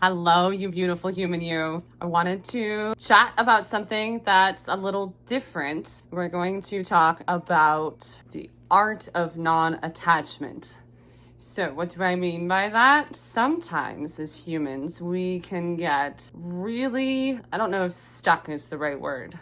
Hello, you beautiful human you. I wanted to chat about something that's a little different. We're going to talk about the art of non-attachment. So what do I mean by that? Sometimes as humans, we can get really, I don't know if stuck is the right word,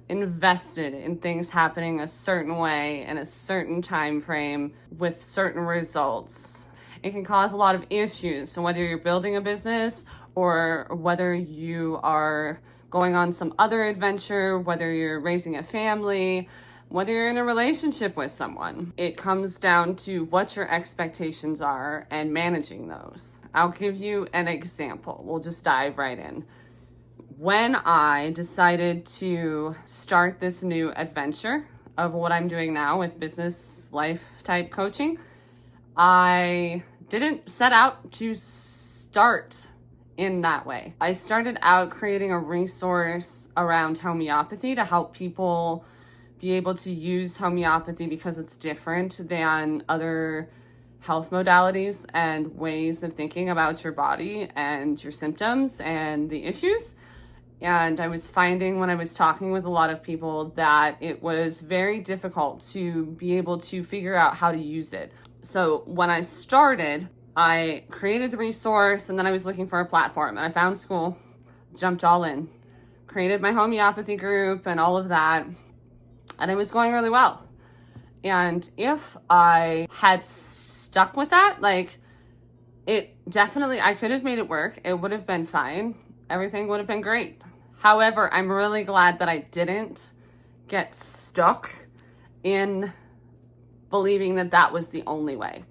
invested in things happening a certain way in a certain time frame with certain results. It can cause a lot of issues. So whether you're building a business or whether you are going on some other adventure, whether you're raising a family, whether you're in a relationship with someone, it comes down to what your expectations are and managing those. I'll give you an example. We'll just dive right in. When I decided to start this new adventure of what I'm doing now with business life type coaching, I didn't set out to start in that way. I started out creating a resource around homeopathy to help people be able to use homeopathy because it's different than other health modalities and ways of thinking about your body and your symptoms and the issues. And I was finding when I was talking with a lot of people that it was very difficult to be able to figure out how to use it. So when I started, I created the resource and then I was looking for a platform and I found school, jumped all in, created my homeopathy group and all of that. And it was going really well. And if I had stuck with that, I could have made it work. It would have been fine. Everything would have been great. However, I'm really glad that I didn't get stuck in believing that that was the only way.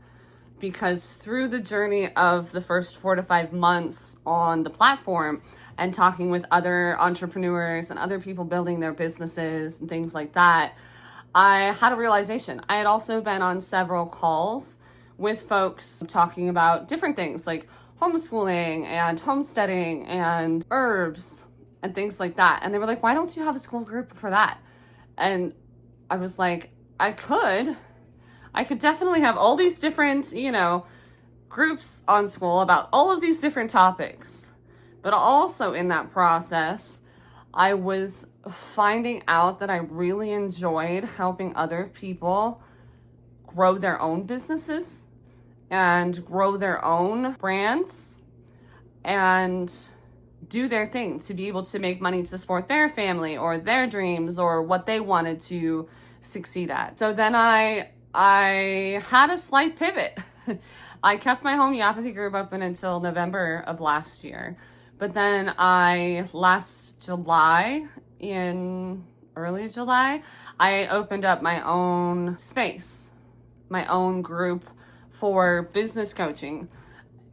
Because through the journey of the first 4 to 5 months on the platform and talking with other entrepreneurs and other people building their businesses and things like that, I had a realization. I had also been on several calls with folks talking about different things like homeschooling and homesteading and herbs and things like that. And they were like, why don't you have a school group for that? And I was like, I could definitely have all these different, groups on school about all of these different topics. But also in that process, I was finding out that I really enjoyed helping other people grow their own businesses and grow their own brands and do their thing to be able to make money to support their family or their dreams or what they wanted to succeed at. So then I had a slight pivot. I kept my homeopathy group open until November of last year. But then early July, I opened up my own space, my own group for business coaching.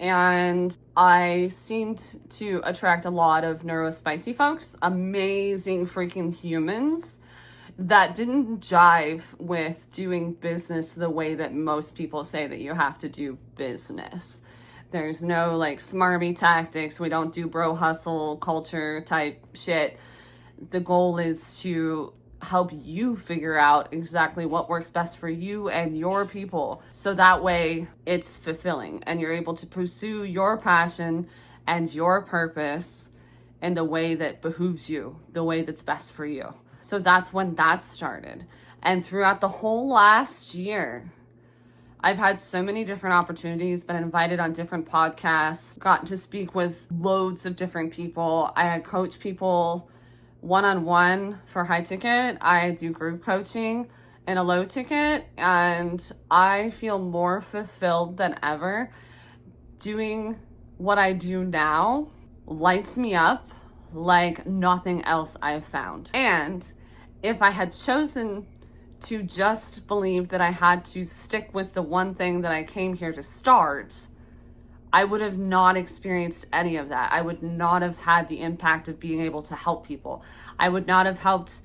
And I seemed to attract a lot of neurospicy folks, amazing freaking humans that didn't jive with doing business the way that most people say that you have to do business. There's no smarmy tactics. We don't do bro hustle culture type shit. The goal is to help you figure out exactly what works best for you and your people. So that way it's fulfilling and you're able to pursue your passion and your purpose in the way that behooves you, the way that's best for you. So that's when that started. And throughout the whole last year, I've had so many different opportunities, been invited on different podcasts, gotten to speak with loads of different people. I had coached people one-on-one for high ticket. I do group coaching in a low ticket, and I feel more fulfilled than ever. Doing what I do now lights me up like nothing else I've found. And if I had chosen to just believe that I had to stick with the one thing that I came here to start, I would have not experienced any of that. I would not have had the impact of being able to help people. I would not have helped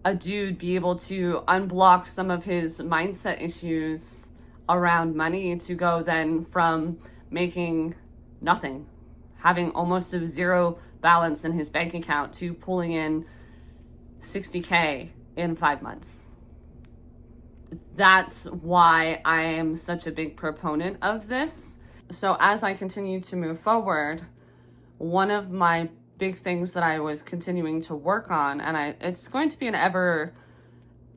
a dude be able to unblock some of his mindset issues around money to go then from making nothing, having almost a zero balance in his bank account to pulling in $60K in 5 months. That's why I am such a big proponent of this. So as I continue to move forward, one of my big things that I was continuing to work on, and it's going to be an ever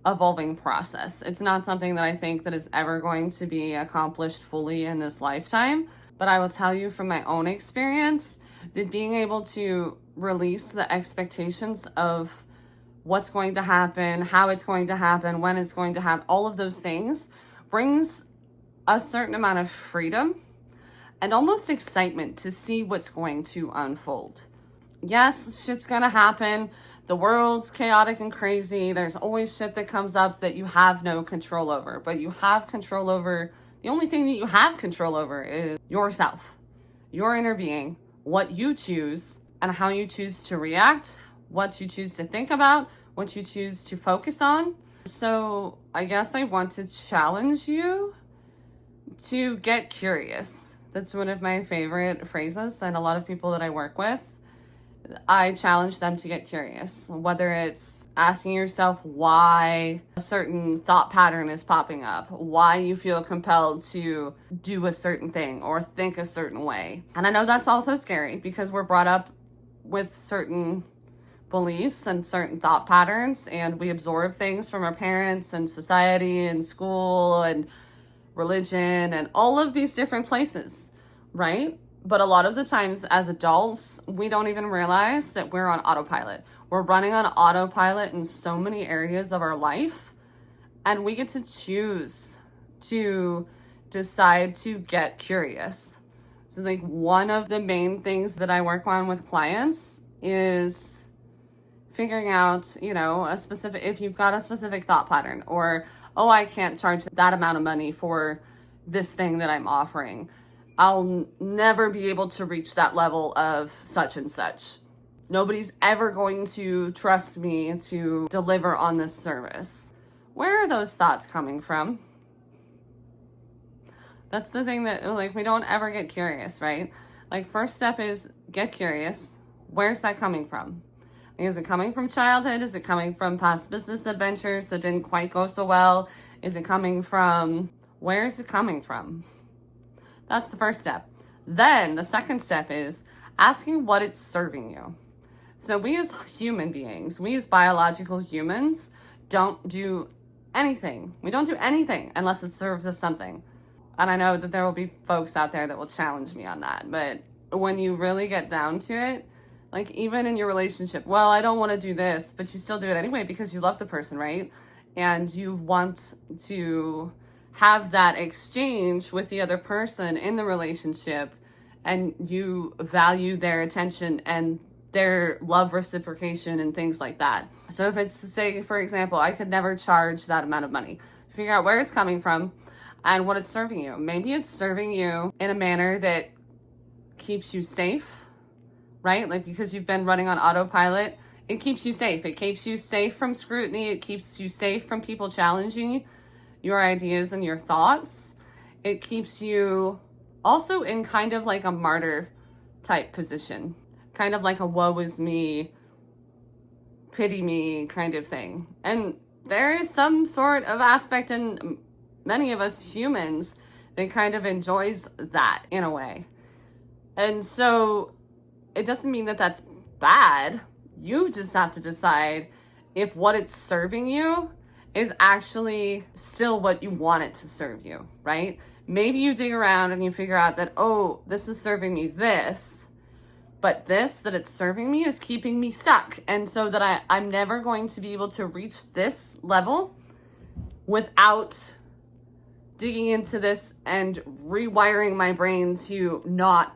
evolving process. It's not something that I think that is ever going to be accomplished fully in this lifetime, but I will tell you from my own experience that being able to release the expectations of what's going to happen, how it's going to happen, when it's going to happen, all of those things brings a certain amount of freedom and almost excitement to see what's going to unfold. Yes, shit's gonna happen. The world's chaotic and crazy. There's always shit that comes up that you have no control over, but you have control over, the only thing that you have control over is yourself, your inner being, what you choose and how you choose to react, what you choose to think about, what you choose to focus on. So I guess I want to challenge you to get curious. That's one of my favorite phrases, and a lot of people that I work with, I challenge them to get curious, whether it's asking yourself why a certain thought pattern is popping up, why you feel compelled to do a certain thing or think a certain way. And I know that's also scary because we're brought up with certain beliefs and certain thought patterns, and we absorb things from our parents and society and school and religion and all of these different places, right? But a lot of the times as adults, we don't even realize that we're on autopilot. We're running on autopilot in so many areas of our life, and we get to choose to decide to get curious. So like one of the main things that I work on with clients is figuring out, a specific, if you've got a specific thought pattern, or, oh, I can't charge that amount of money for this thing that I'm offering. I'll never be able to reach that level of such and such. Nobody's ever going to trust me to deliver on this service. Where are those thoughts coming from? That's the thing that, we don't ever get curious, right? First step is get curious. Where's that coming from? Is it coming from childhood? Is it coming from past business adventures that didn't quite go so well? Is it coming from, where is it coming from? That's the first step. Then the second step is asking what it's serving you. So we as human beings, we as biological humans don't do anything. We don't do anything unless it serves us something. And I know that there will be folks out there that will challenge me on that. But when you really get down to it, even in your relationship, well, I don't want to do this, but you still do it anyway because you love the person, right? And you want to have that exchange with the other person in the relationship, and you value their attention and their love reciprocation and things like that. So if it's, say, for example, I could never charge that amount of money, figure out where it's coming from and what it's serving you. Maybe it's serving you in a manner that keeps you safe, right? Because you've been running on autopilot, it keeps you safe. It keeps you safe from scrutiny. It keeps you safe from people challenging your ideas and your thoughts. It keeps you also in kind of like a martyr type position, kind of like a woe is me, pity me kind of thing. And there is some sort of aspect in many of us humans that kind of enjoys that in a way. And so it doesn't mean that that's bad. You just have to decide if what it's serving you is actually still what you want it to serve you, right? Maybe you dig around and you figure out that, oh, this is serving me this, but this that it's serving me is keeping me stuck. And so that I'm never going to be able to reach this level without digging into this and rewiring my brain to not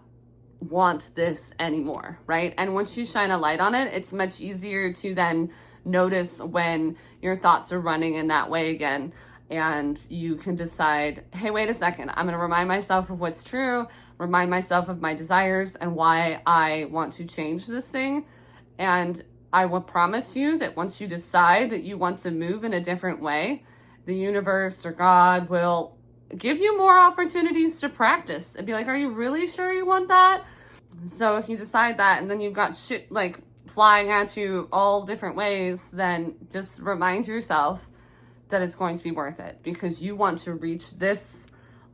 want this anymore, right? And once you shine a light on it, it's much easier to then notice when your thoughts are running in that way again, and you can decide, hey, wait a second, I'm going to remind myself of what's true, remind myself of my desires and why I want to change this thing. And I will promise you that once you decide that you want to move in a different way, the universe or God will give you more opportunities to practice and be like, are you really sure you want that? So if you decide that and then you've got shit flying at you all different ways, then just remind yourself that it's going to be worth it, because you want to reach this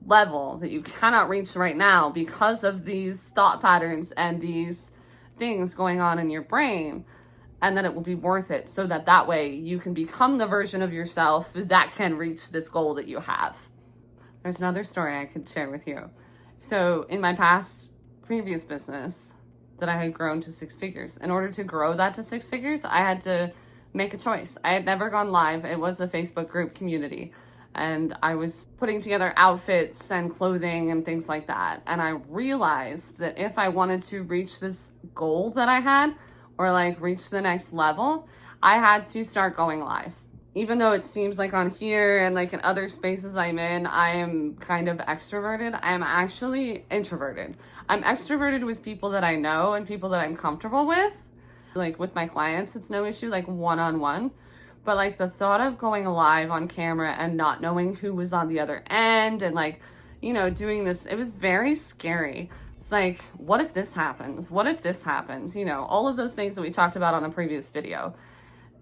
level that you cannot reach right now because of these thought patterns and these things going on in your brain, and that it will be worth it, so that way you can become the version of yourself that can reach this goal that you have. There's another story I could share with you. So in my previous business that I had grown to 6 figures, in order to grow that to 6 figures, I had to make a choice. I had never gone live. It was a Facebook group community, and I was putting together outfits and clothing and things like that. And I realized that if I wanted to reach this goal that I had, or like reach the next level, I had to start going live. Even though it seems like on here and like in other spaces I'm in, I am kind of extroverted, I am actually introverted. I'm extroverted with people that I know and people that I'm comfortable with. Like with my clients, it's no issue, like one-on-one. But like the thought of going live on camera and not knowing who was on the other end and like, you know, doing this, it was very scary. It's like, what if this happens? What if this happens? You know, all of those things that we talked about on a previous video.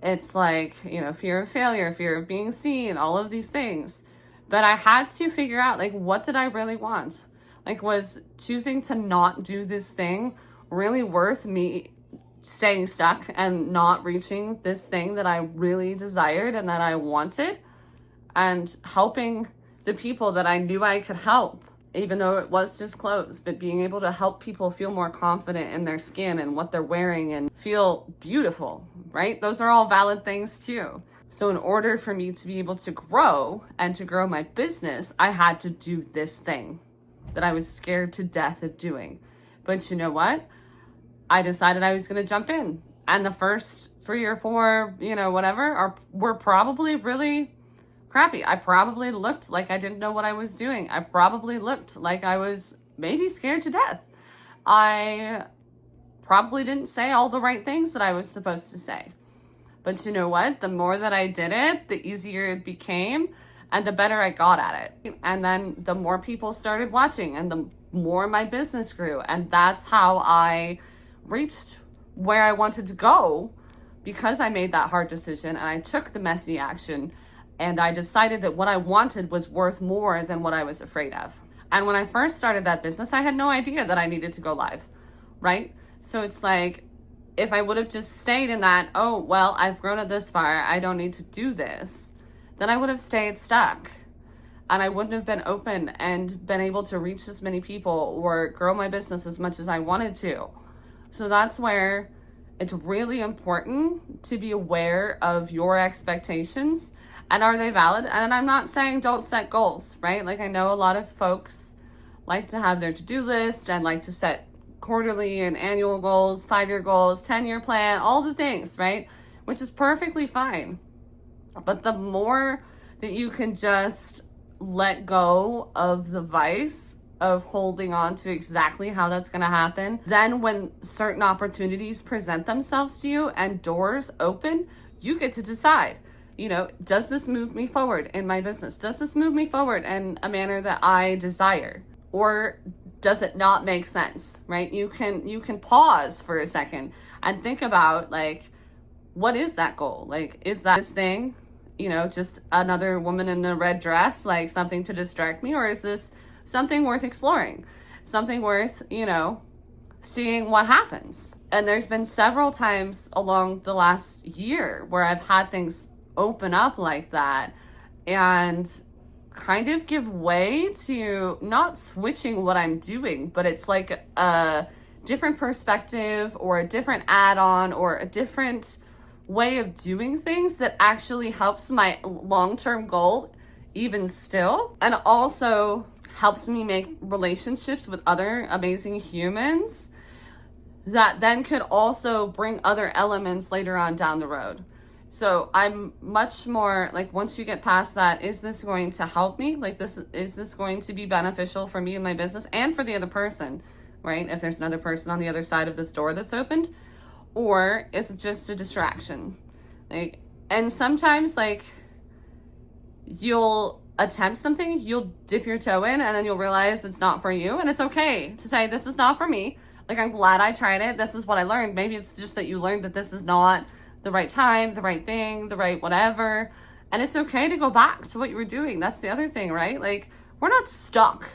It's like, you know, fear of failure, fear of being seen, all of these things. But I had to figure out, like, what did I really want? Like, was choosing to not do this thing really worth me staying stuck and not reaching this thing that I really desired and that I wanted, and helping the people that I knew I could help, even though it was just clothes, but being able to help people feel more confident in their skin and what they're wearing and feel beautiful, right? Those are all valid things too. So in order for me to be able to grow and to grow my business, I had to do this thing that I was scared to death of doing. But you know what? I decided I was going to jump in. And the first 3 or 4, you know, whatever, were probably really crappy. I probably looked like I didn't know what I was doing. I probably looked like I was maybe scared to death. I probably didn't say all the right things that I was supposed to say. But you know what? The more that I did it, the easier it became and the better I got at it. And then the more people started watching and the more my business grew. And that's how I reached where I wanted to go, because I made that hard decision and I took the messy action. And I decided that what I wanted was worth more than what I was afraid of. And when I first started that business, I had no idea that I needed to go live, right? So it's like, if I would have just stayed in that, oh, well, I've grown it this far, I don't need to do this, then I would have stayed stuck. And I wouldn't have been open and been able to reach as many people or grow my business as much as I wanted to. So that's where it's really important to be aware of your expectations. And are they valid? And I'm not saying don't set goals, right? Like I know a lot of folks like to have their to-do list and like to set quarterly and annual goals, 5-year goals, 10-year plan, all the things, right? Which is perfectly fine. But the more that you can just let go of the vice of holding on to exactly how that's going to happen, then when certain opportunities present themselves to you and doors open, you get to decide. You know, does this move me forward in my business? Does this move me forward in a manner that I desire? Or does it not make sense, right? You can pause for a second and think about, like, what is that goal? Like, is that this thing, you know, just another woman in a red dress, like something to distract me? Or is this something worth exploring? Something worth, you know, seeing what happens? And there's been several times along the last year where I've had things open up like that and kind of give way to not switching what I'm doing, but it's like a different perspective or a different add-on or a different way of doing things that actually helps my long-term goal even still, and also helps me make relationships with other amazing humans that then could also bring other elements later on down the road. So I'm much more like, once you get past that, is this going to help me? Like, is this going to be beneficial for me and my business and for the other person, right? If there's another person on the other side of this door that's opened, or is it just a distraction? Like, and sometimes like you'll attempt something, you'll dip your toe in and then you'll realize it's not for you. And it's okay to say, this is not for me. Like, I'm glad I tried it. This is what I learned. Maybe it's just that you learned that this is not the right time, the right thing, the right whatever. And it's okay to go back to what you were doing. That's the other thing, right? Like, we're not stuck.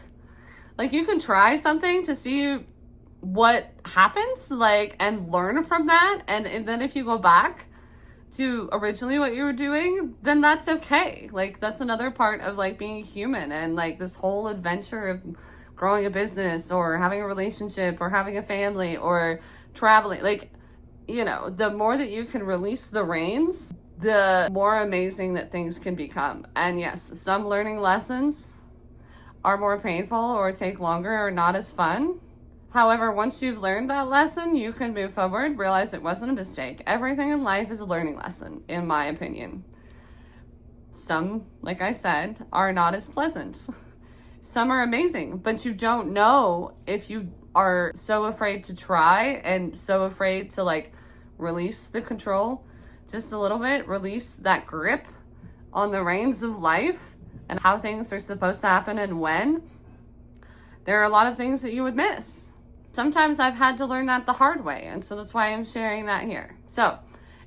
Like, you can try something to see what happens, like, and learn from that. And then if you go back to originally what you were doing, then that's okay. Like, that's another part of like being human, and like this whole adventure of growing a business or having a relationship or having a family or traveling. Like, you know, the more that you can release the reins, the more amazing that things can become. And yes, some learning lessons are more painful or take longer or not as fun. However, once you've learned that lesson, you can move forward, realize it wasn't a mistake. Everything in life is a learning lesson, in my opinion. Some, like I said, are not as pleasant. Some are amazing, but you don't know if you are so afraid to try and so afraid to like release the control just a little bit, release that grip on the reins of life and how things are supposed to happen and when. There are a lot of things that you would miss. Sometimes I've had to learn that the hard way, and so that's why I'm sharing that here. So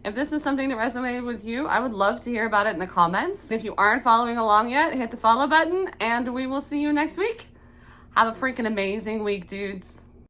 if this is something that resonated with you, I would love to hear about it in the comments. If you aren't following along yet, hit the follow button, and we will see you next week. Have a freaking amazing week, dudes.